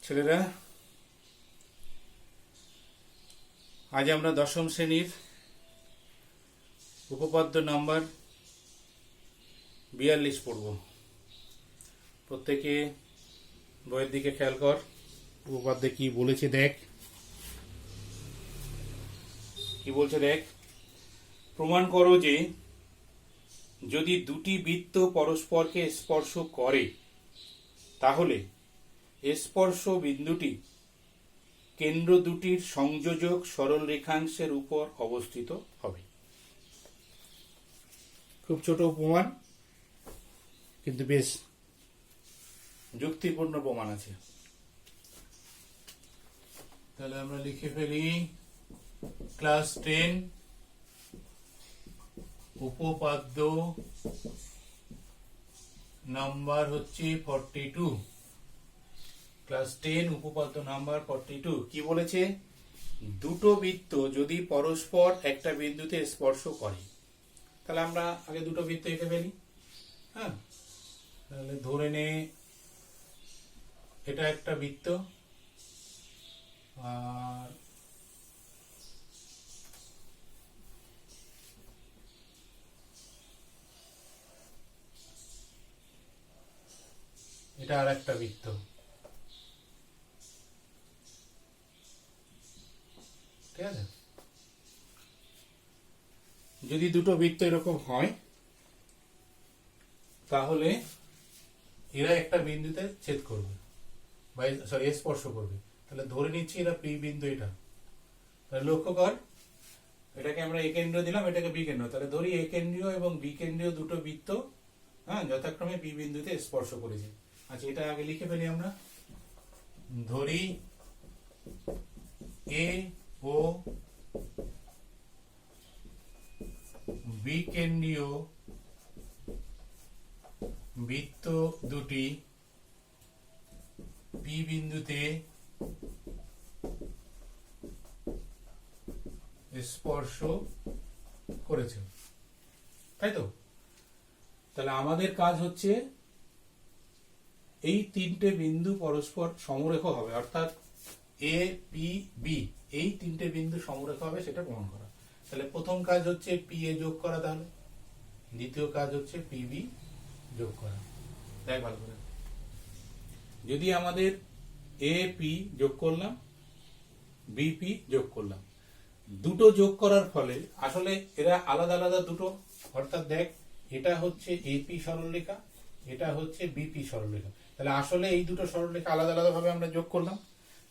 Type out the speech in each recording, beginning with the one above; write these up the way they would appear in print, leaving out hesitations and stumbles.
ছেলেরা, আজ আমরা দশম শ্রেণীর উপপাদ্য নাম্বার 42 পড়ব। প্রত্যেকে বইয়ের দিকে খেয়াল কর, উপপাদ্যে কি বলেছে দেখ। কি বলছে দেখ। প্রমাণ করো যে যদি দুটি বৃত্ত পরস্পরকে স্পর্শ করে তাহলে স্পর্শ বিন্দুটি কেন্দ্র দুটির সংযোজক সরল রেখাংশের উপর অবস্থিত হবে। খুব ছোট প্রমাণ, কিন্তু বেশ যুক্তিপূর্ণ প্রমাণ আছে। তাহলে আমরা লিখে ফেলি ক্লাস 10 উপপাদ্য নাম্বার হচ্ছে 42। ক্লাস 10 উপপাদ্য নাম্বার 42 কি বলেছে? দুটো বৃত্ত যদি পরস্পর একটা বিন্দুতে স্পর্শ করে, তাহলে আমরা আগে দুটো বৃত্ত এঁকে ফেলি। হ্যাঁ, তাহলে ধরে নে এটা একটা বৃত্ত, আর এটা আর একটা বৃত্ত। ঠিক আছে? যদি দুটো বৃত্ত এরকম হয় তাহলে এরা একটা বিন্দুতে ছেদ করবে, স্পর্শ করবে। তাহলে ধরে নিচ্ছি এরা পি বিন্দু। এটা তাহলে লক্ষ্য কর, এটাকে আমরা এ কেন্দ্র দিলাম, এটাকে বি কেন্দ্র। তাহলে ধরি এ কেন্দ্রীয় এবং বি কেন্দ্রীয় দুটো বৃত্ত যথাক্রমে পি বিন্দুতে স্পর্শ করেছে। আচ্ছা, এটা আগে লিখে ফেলি আমরা। ধরি এ ও বি কেন্দ্রীয় বৃত্ত দুটি পি বিন্দুতে স্পর্শ করেছে, তাই তো? তাহলে আমাদের কাজ হচ্ছে এই তিনটে বিন্দু পরস্পর সমরেখ হবে, অর্থাৎ এ পি বি এই তিনটে বিন্দু সমরেখ হবে সেটা প্রমাণ করা। তাহলে প্রথম কাজ হচ্ছে পি এ যোগ করা, তাহলে দ্বিতীয় কাজ হচ্ছে পি বি যোগ করা। দেখ ভালো করে, যদি আমাদের এ পি যোগ করলাম, বিপি যোগ করলাম, দুটো যোগ করার ফলে আসলে এরা আলাদা আলাদা দুটো, অর্থাৎ দেখ এটা হচ্ছে এপি সরলরেখা, এটা হচ্ছে বিপি সরলরেখা। তাহলে আসলে এই দুটো সরলরেখা আলাদা আলাদা ভাবে আমরা যোগ করলাম।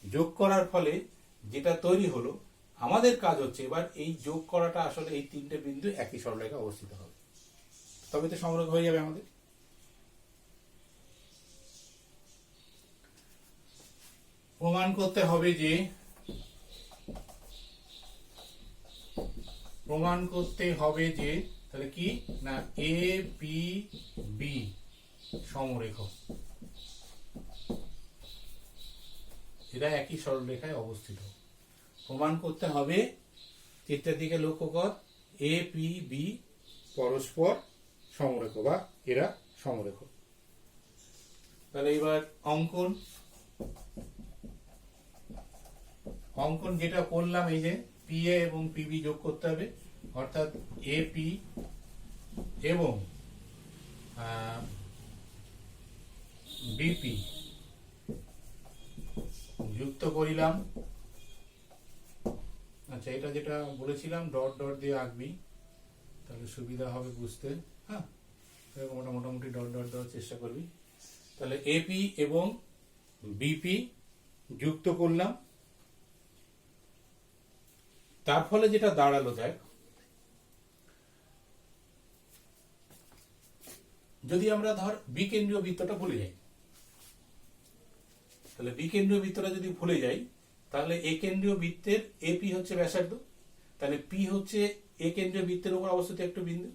যোগ করার ফলে যেটা তৈরি হলো, আমাদের কাজ হচ্ছে এবার এই যোগ করাটা আসলে এই তিনটে বিন্দু একই সরলরেখা অবস্থিত হবে, তবে তো সমরেখা হয়ে যাবে আমাদের। প্রমাণ করতে হবে যে তাহলে কি না, এ পি বি সমরেখ, এরা একই সরলরেখায় অবস্থিত। প্রমাণ করতে হবে, চিত্রের দিকে লক্ষ্য কর, এ পি বি পরস্পর সমরেখ বা এরা সমরেখ। তাহলে এবার অঙ্কন যেটা করলাম, এই যে পি এ এবং পিবি যোগ করতে হবে, অর্থাৎ এ পি এবং বিপি যুক্ত করিলাম। আচ্ছা, এটা যেটা বলেছিলাম ডট ডট দিয়ে আঁকবি, তাহলে সুবিধা হবে বুঝতে। হ্যাঁ, মোটামুটি ডট ডট দেওয়ার চেষ্টা করবি। তাহলে এপি এবং বিপি যুক্ত করলাম, তার ফলে যেটা দাঁড়ালো, দেখ যদি আমরা ধর বি কেন্দ্রীয় বৃত্তটা ভুলে যাই, তাহলে বি কেন্দ্রীয় বৃত্তটা যদি ভুলে যাই, তাহলে এ কেন্দ্রীয় বৃত্তের এপি হচ্ছে ব্যাসার্ধ, তাহলে পি হচ্ছে এ কেন্দ্রীয় বৃত্তের উপর অবস্থিত একটা বিন্দু।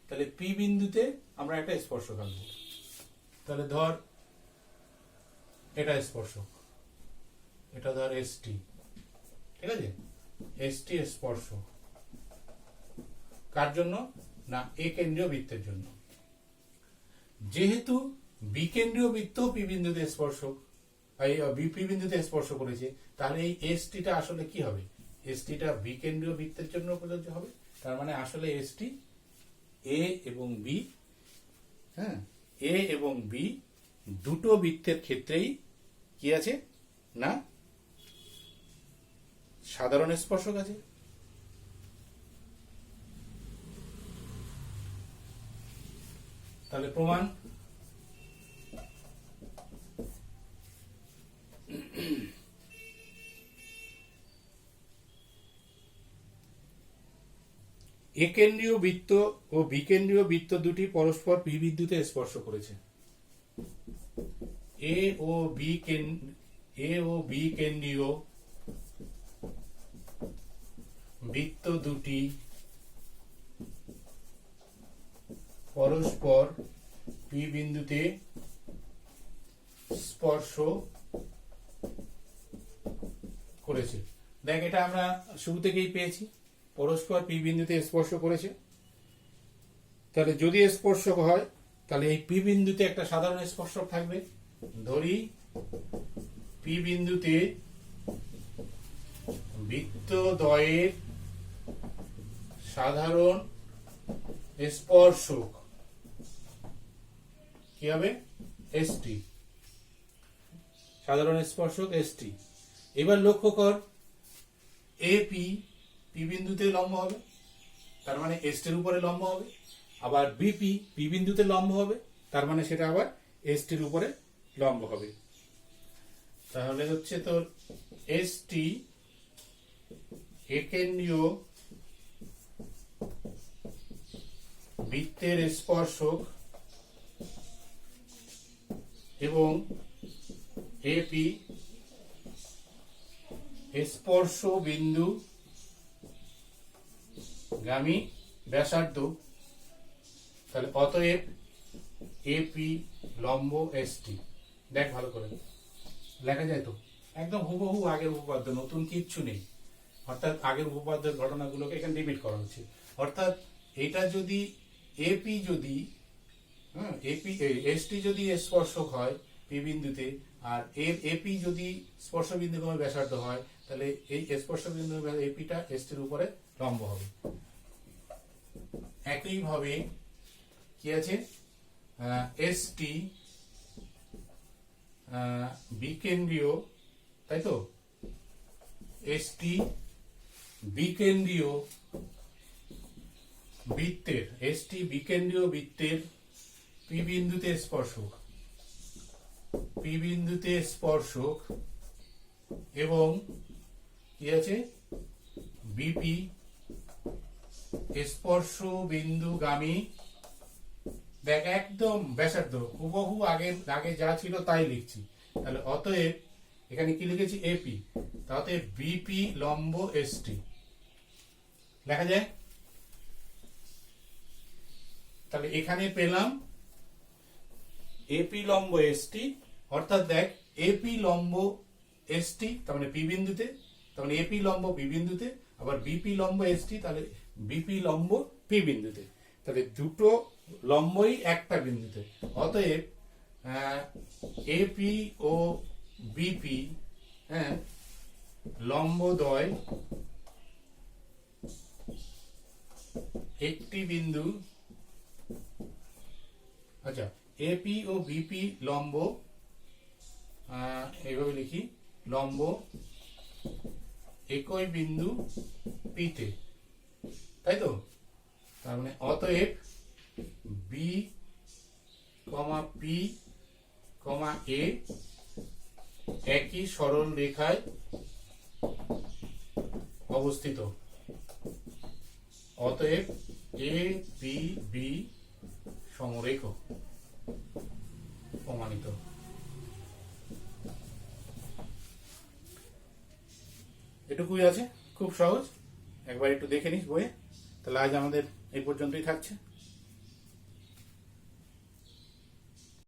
তাহলে পি বিন্দুতে আমরা একটা স্পর্শক আঁকবো। তাহলে ধর এটা স্পর্শক, এটা ধর এসটি, ঠিক আছে? এসটি স্পর্শক কার জন্য? না, এ কেন্দ্রীয় বৃত্তের জন্য। যেহেতু বিকেন্দ্রীয় বৃত্ত পি বিন্দুতে স্পর্শক, এই বিপি বিন্দুতে স্পর্শ করেছে, তাহলে এই এসটিটা আসলে কি হবে? এসটিটা বি কেন্দ্রীয় বৃত্তের জন্য প্রযোজ্য হবে। তার মানে আসলে এসটি এ এবং বি, হ্যাঁ, এ এবং বি দুটো বৃত্তের ক্ষেত্রেই কি আছে না সাধারণ স্পর্শক আছে। তাহলে প্রমাণ, একেন্দ্রীয় বৃত্ত ও বিকেন্দ্রীয় বৃত্ত দুটি পরস্পর পি বিন্দুতে স্পর্শ করেছে। এ ও বি কেন্দ্রীয় বৃত্ত দুটি পরস্পর পি বিন্দুতে স্পর্শ করেছে। দেখ, এটা আমরা শুরু থেকেই পেয়েছি, পরস্পর পি বিন্দুতে স্পর্শ করেছে। তাহলে যদি স্পর্শক হয় তাহলে এই পি বিন্দুতে একটা সাধারণ স্পর্শক থাকবে। ধরি পি বিন্দুতে বৃত্তদ্বয়ের সাধারণ স্পর্শক কি হবে? এসটি, সাধারণ স্পর্শক এসটি। এবার লক্ষ্য কর, এপি পি বিন্দুতে লম্ব হবে, তার মানে এসটির উপরে লম্ব হবে। আবার বিপি পি বিন্দুতে লম্ব হবে, তার মানে সেটা আবার এসটির উপরে লম্ব হবে। তাহলে হচ্ছে তোর এসটি একেন্দ্রীয় বৃত্তের স্পর্শক এবং এপি স্পর্শ বিন্দু গামী ব্যাসার্ধ। তাহলে অতএব এপি লম্ব এসটি। দেখ ভালো করে লেখা যায় তো, একদম হুবহু আগের উপপাদ্য, নতুন কিচ্ছু নেই। অর্থাৎ আগের উপপাদ্যের ঘটনাগুলোকে এখানে রিপিট করা হচ্ছে। অর্থাৎ এটা যদি এপি যদি এপি এসটি যদি স্পর্শক হয় পি বিন্দুতে, আর এপি যদি স্পর্শ বিন্দু ক্রমে ব্যাসার্ধ হয়, তাহলে এই স্পর্শ বিন্দু এপিটা এসটির উপরে লম্ব হবে। একইভাবে কি আছে, এসটি বিকেন্দ্রীয়, তাই তো, এসটি বিকেন্দ্রীয় বৃত্তের, এসটি বিকেন্দ্রীয় বৃত্তের পি বিন্দুতে স্পর্শক, পি বিন্দুতে স্পর্শক এবং কি আছে বিপি স্পর্শ বিন্দুগামী। দেখ একদম ব্যাসার্ধ হুবহু আগে যা ছিল তাই লিখছি। তাহলে অতএব এখানে কি লিখেছি? এপি, তাতে বিপি লম্ব এসটি লেখা যায়। তাহলে এখানে পেলাম এপি লম্ব এসটি, অর্থাৎ দেখ এপি লম্ব এসটি তার মানে পি বিন্দুতে, তার মানে এপি লম্ব পি বিন্দুতে, আবার বিপি লম্ব এসটি তাহলে বিপি লম্ব পি বিন্দুতে। তাহলে দুটো লম্বই একটা বিন্দুতে। অতএব এপি ও বিপি, হ্যাঁ, লম্বদ্বয় একটি বিন্দু। আচ্ছা, এপি ও বিপি লম্ব, এইভাবে লিখি, লম্ব একই বিন্দু পিতে, তাই তো। তার মানে অতএব বি কমা পি কমা এ একই সরল রেখায় অবস্থিত। অতএব এ পি বি সমরেখ, প্রমাণিত। এটুকুই আছে, খুব সহজ, একবার একটু দেখে নিস বইয়ে। তাহলে আজ আমাদের এই পর্যন্তই থাকছে।